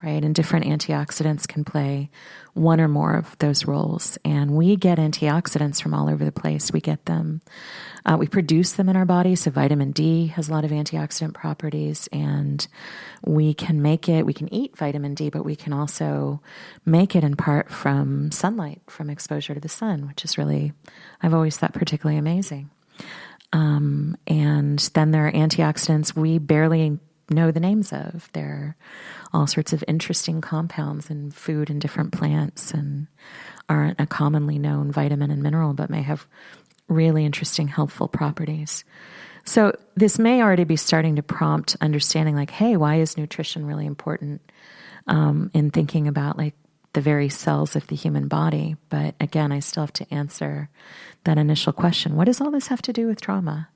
right? And different antioxidants can play one or more of those roles. And we get antioxidants from all over the place. We get them, we produce them in our body. So vitamin D has a lot of antioxidant properties, and we can eat vitamin D, but we can also make it in part from sunlight, from exposure to the sun, which is really, I've always thought particularly amazing. And then there are antioxidants we barely know the names of. There are all sorts of interesting compounds in food and different plants, and aren't a commonly known vitamin and mineral, but may have really interesting, helpful properties. So this may already be starting to prompt understanding, like, hey, why is nutrition really important in thinking about like the very cells of the human body? But again, I still have to answer that initial question. What does all this have to do with trauma?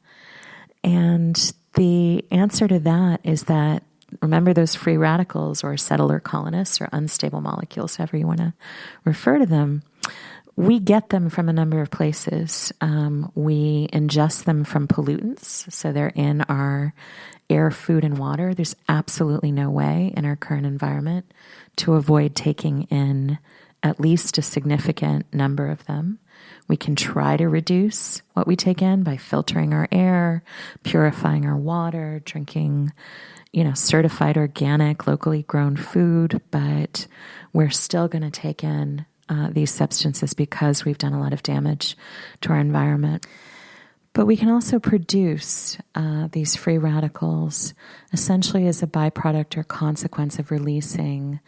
And the answer to that is that, remember those free radicals or settler colonists or unstable molecules, however you want to refer to them, we get them from a number of places. We ingest them from pollutants, so they're in our air, food, and water. There's absolutely no way in our current environment to avoid taking in at least a significant number of them. We can try to reduce what we take in by filtering our air, purifying our water, drinking, certified organic, locally grown food, but we're still going to take in these substances because we've done a lot of damage to our environment. But we can also produce these free radicals essentially as a byproduct or consequence of releasing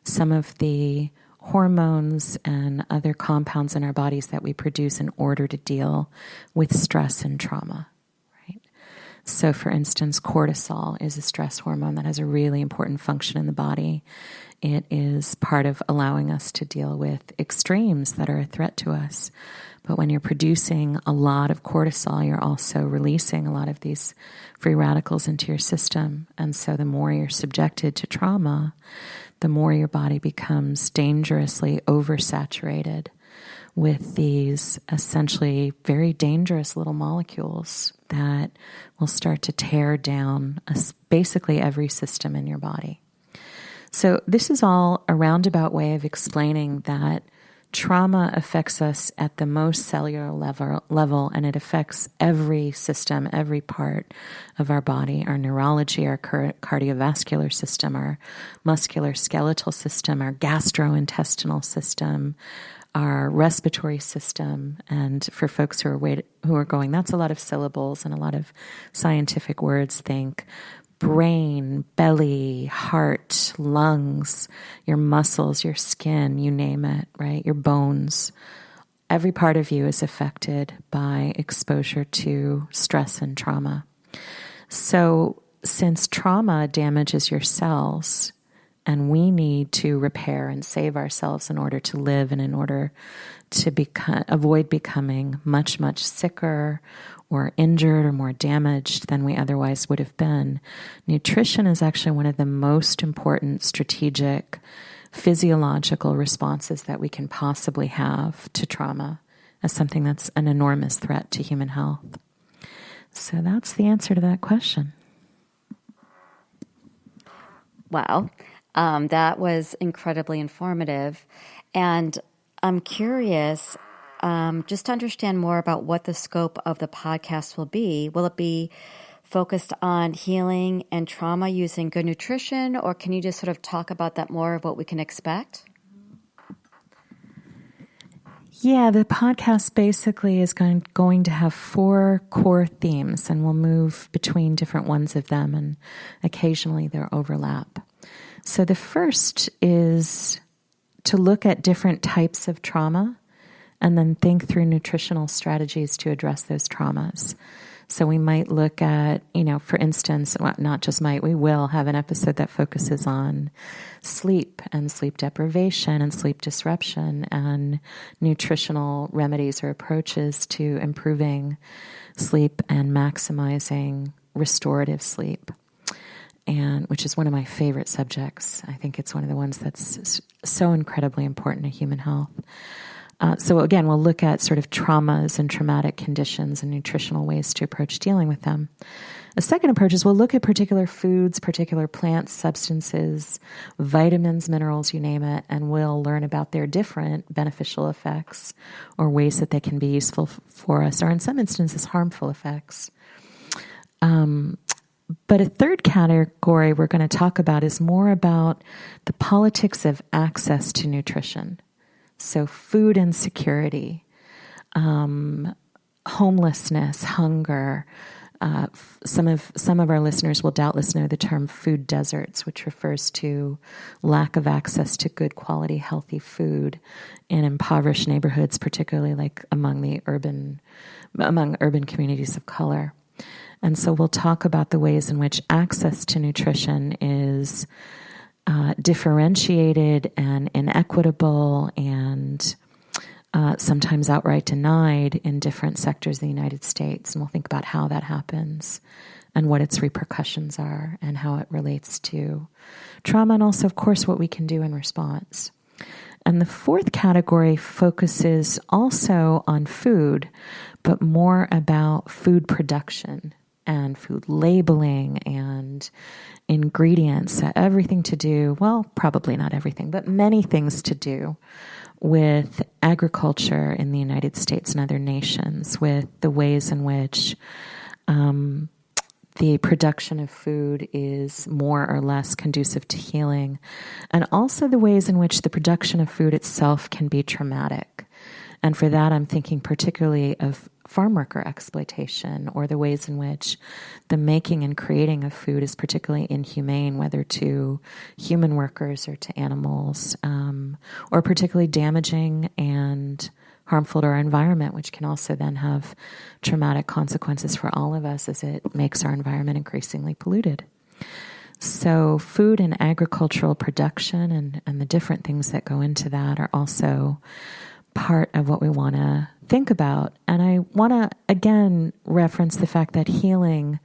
some of the hormones and other compounds in our bodies that we produce in order to deal with stress and trauma, right? So for instance, cortisol is a stress hormone that has a really important function in the body. It is part of allowing us to deal with extremes that are a threat to us. But when you're producing a lot of cortisol, you're also releasing a lot of these free radicals into your system. And so the more you're subjected to trauma, the more your body becomes dangerously oversaturated with these essentially very dangerous little molecules that will start to tear down basically every system in your body. So this is all a roundabout way of explaining that trauma affects us at the most cellular level, and it affects every system, every part of our body, our neurology, our cardiovascular system, our musculoskeletal system, our gastrointestinal system, our respiratory system. And for folks who are going, that's a lot of syllables and a lot of scientific words, think brain, belly, heart, lungs, your muscles, your skin, you name it, right? Your bones. Every part of you is affected by exposure to stress and trauma. So since trauma damages your cells, and we need to repair and save ourselves in order to live and in order to avoid becoming much, much sicker or injured or more damaged than we otherwise would have been, nutrition is actually one of the most important strategic physiological responses that we can possibly have to trauma as something that's an enormous threat to human health. So that's the answer to that question. Wow. That was incredibly informative. And I'm curious, just to understand more about what the scope of the podcast will be. Will it be focused on healing and trauma using good nutrition, or can you just sort of talk about that more of what we can expect? Yeah, the podcast basically is going to have 4 core themes, and we'll move between different ones of them, and occasionally there overlap. So the first is to look at different types of trauma and then think through nutritional strategies to address those traumas. So we might look at, for instance, not just might, we will have an episode that focuses on sleep and sleep deprivation and sleep disruption and nutritional remedies or approaches to improving sleep and maximizing restorative sleep. And which is one of my favorite subjects. I think it's one of the ones that's so incredibly important to human health. So again, we'll look at sort of traumas and traumatic conditions and nutritional ways to approach dealing with them. A second approach is we'll look at particular foods, particular plants, substances, vitamins, minerals, you name it, and we'll learn about their different beneficial effects or ways that they can be useful for us, or in some instances, harmful effects. But a third category we're going to talk about is more about the politics of access to nutrition. So food insecurity, homelessness, hunger. Some of our listeners will doubtless know the term food deserts, which refers to lack of access to good quality, healthy food in impoverished neighborhoods, particularly like among urban communities of color. And so we'll talk about the ways in which access to nutrition is differentiated and inequitable and sometimes outright denied in different sectors of the United States. And we'll think about how that happens and what its repercussions are and how it relates to trauma and also, of course, what we can do in response. And the fourth category focuses also on food, but more about food production and food labeling and ingredients, everything to do, well, probably not everything, but many things to do with agriculture in the United States and other nations, with the ways in which the production of food is more or less conducive to healing, and also the ways in which the production of food itself can be traumatic. And for that, I'm thinking particularly of farm worker exploitation, or the ways in which the making and creating of food is particularly inhumane, whether to human workers or to animals, or particularly damaging and harmful to our environment, which can also then have traumatic consequences for all of us as it makes our environment increasingly polluted. So food and agricultural production and the different things that go into that are also part of what we want to think about. And I want to, again, reference the fact that healing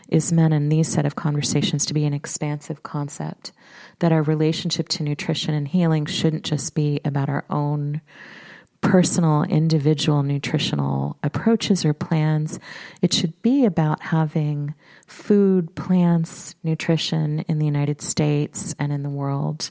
is meant in these set of conversations to be an expansive concept, that our relationship to nutrition and healing shouldn't just be about our own personal, individual nutritional approaches or plans. It should be about having food, plants, nutrition in the United States and in the world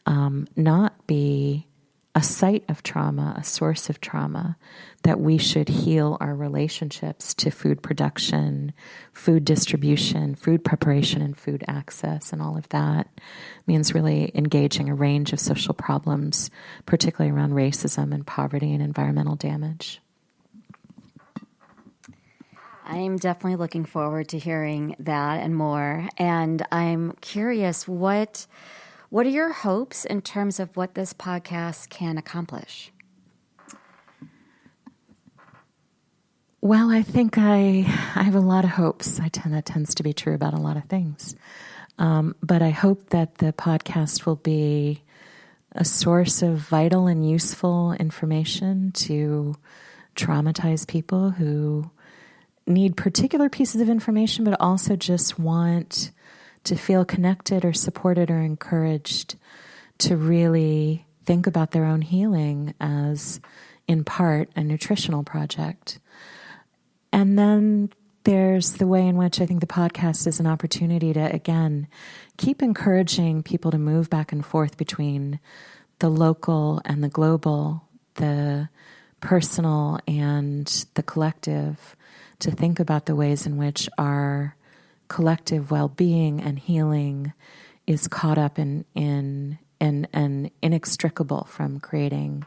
not be a site of trauma, a source of trauma, that we should heal our relationships to food production, food distribution, food preparation, and food access. And all of that means really engaging a range of social problems, particularly around racism and poverty and environmental damage. I'm definitely looking forward to hearing that and more. And I'm curious, what are your hopes in terms of what this podcast can accomplish? Well, I think I have a lot of hopes. That tends to be true about a lot of things. But I hope that the podcast will be a source of vital and useful information to traumatize people who need particular pieces of information, but also just want to feel connected or supported or encouraged to really think about their own healing as, in part, a nutritional project. And then there's the way in which I think the podcast is an opportunity to, again, keep encouraging people to move back and forth between the local and the global, the personal and the collective, to think about the ways in which our collective well-being and healing is caught up in and inextricable from creating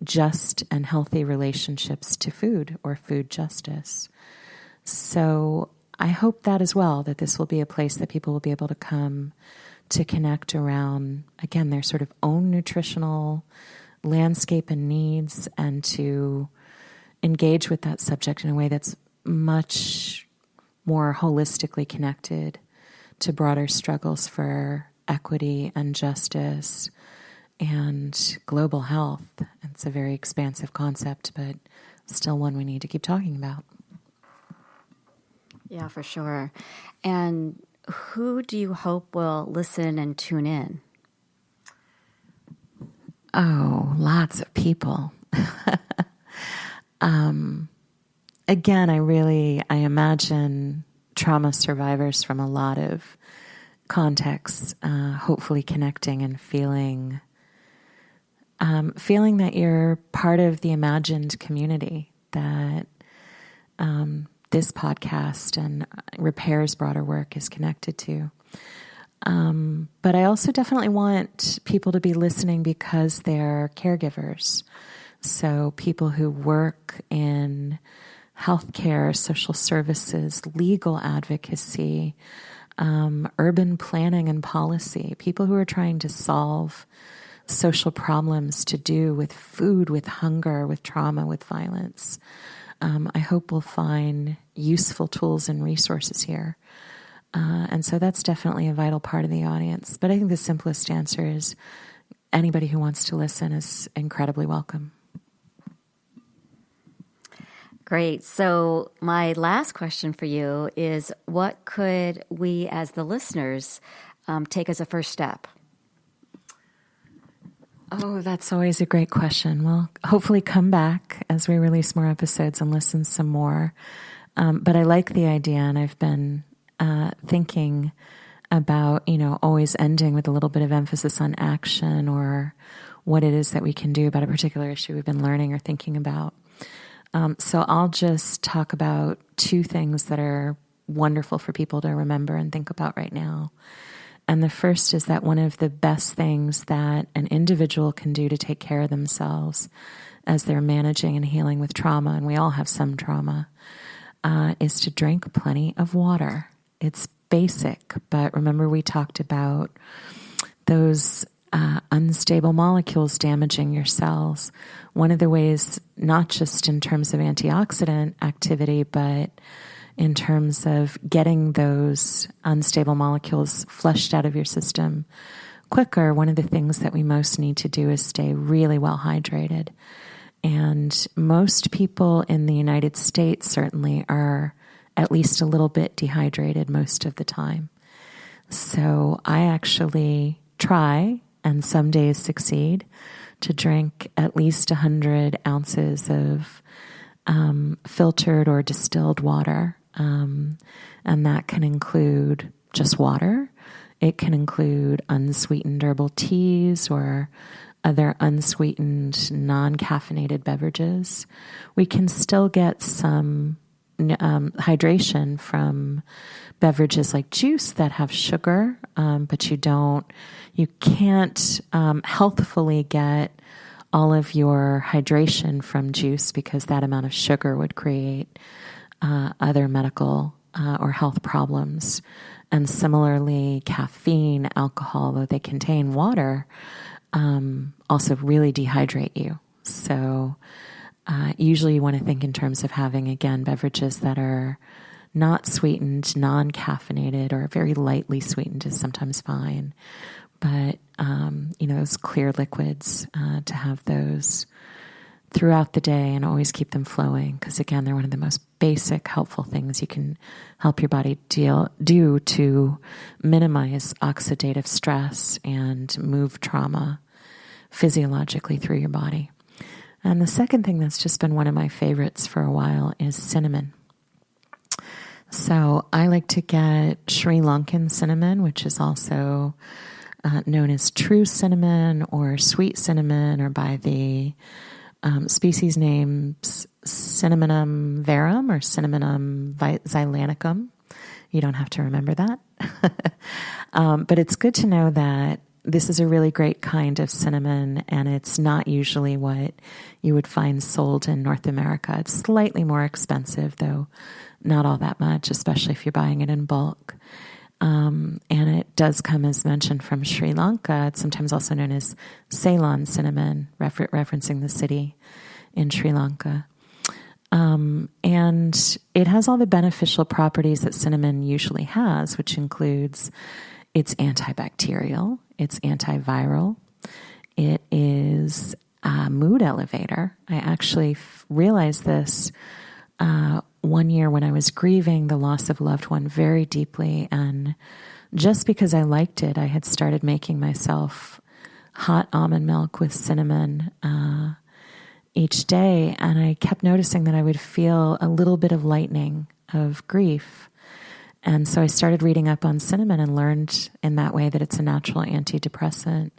just and healthy relationships to food or food justice. So I hope that as well, that this will be a place that people will be able to come to connect around, again, their sort of own nutritional landscape and needs, and to engage with that subject in a way that's much more holistically connected to broader struggles for equity and justice and global health. It's a very expansive concept, but still one we need to keep talking about. Yeah, for sure. And who do you hope will listen and tune in? Oh, lots of people. Again, I imagine trauma survivors from a lot of contexts, hopefully connecting and feeling that you're part of the imagined community that this podcast and Repair's broader work is connected to. But I also definitely want people to be listening because they're caregivers. So people who work in healthcare, social services, legal advocacy, urban planning and policy, people who are trying to solve social problems to do with food, with hunger, with trauma, with violence. I hope we'll find useful tools and resources here. And so that's definitely a vital part of the audience. But I think the simplest answer is anybody who wants to listen is incredibly welcome. Great. So my last question for you is, what could we as the listeners take as a first step? Oh, that's always a great question. We'll hopefully come back as we release more episodes and listen some more. But I like the idea, and I've been thinking about, always ending with a little bit of emphasis on action or what it is that we can do about a particular issue we've been learning or thinking about. So I'll just talk about two things that are wonderful for people to remember and think about right now. And the first is that one of the best things that an individual can do to take care of themselves as they're managing and healing with trauma, and we all have some trauma, is to drink plenty of water. It's basic, but remember we talked about those unstable molecules damaging your cells. One of the ways, not just in terms of antioxidant activity, but in terms of getting those unstable molecules flushed out of your system quicker, one of the things that we most need to do is stay really well hydrated. And most people in the United States certainly are at least a little bit dehydrated most of the time. So I actually try, and some days succeed, to drink at least 100 ounces of filtered or distilled water. And that can include just water. It can include unsweetened herbal teas or other unsweetened, non-caffeinated beverages. We can still get some hydration from beverages like juice that have sugar, but you can't healthfully get all of your hydration from juice because that amount of sugar would create other medical or health problems. And similarly, caffeine, alcohol, though they contain water, also really dehydrate you. So usually you want to think in terms of having, again, beverages that are not sweetened, non-caffeinated, or very lightly sweetened is sometimes fine. But, those clear liquids, to have those throughout the day and always keep them flowing. Because again, they're one of the most basic, helpful things you can help your body do to minimize oxidative stress and move trauma physiologically through your body. And the second thing that's just been one of my favorites for a while is cinnamon. So I like to get Sri Lankan cinnamon, which is also known as true cinnamon or sweet cinnamon, or by the species names Cinnamomum verum or Cinnamomum zeylanicum. You don't have to remember that. But it's good to know that this is a really great kind of cinnamon, and it's not usually what you would find sold in North America. It's slightly more expensive, though not all that much, especially if you're buying it in bulk. And it does come, as mentioned, from Sri Lanka. It's sometimes also known as Ceylon cinnamon, referencing the city in Sri Lanka. And it has all the beneficial properties that cinnamon usually has, which includes it's antibacterial, it's antiviral, it is a mood elevator. I actually realized this one year when I was grieving the loss of a loved one very deeply, and just because I liked it, I had started making myself hot almond milk with cinnamon each day, and I kept noticing that I would feel a little bit of lightening of grief. And so I started reading up on cinnamon and learned in that way that it's a natural antidepressant.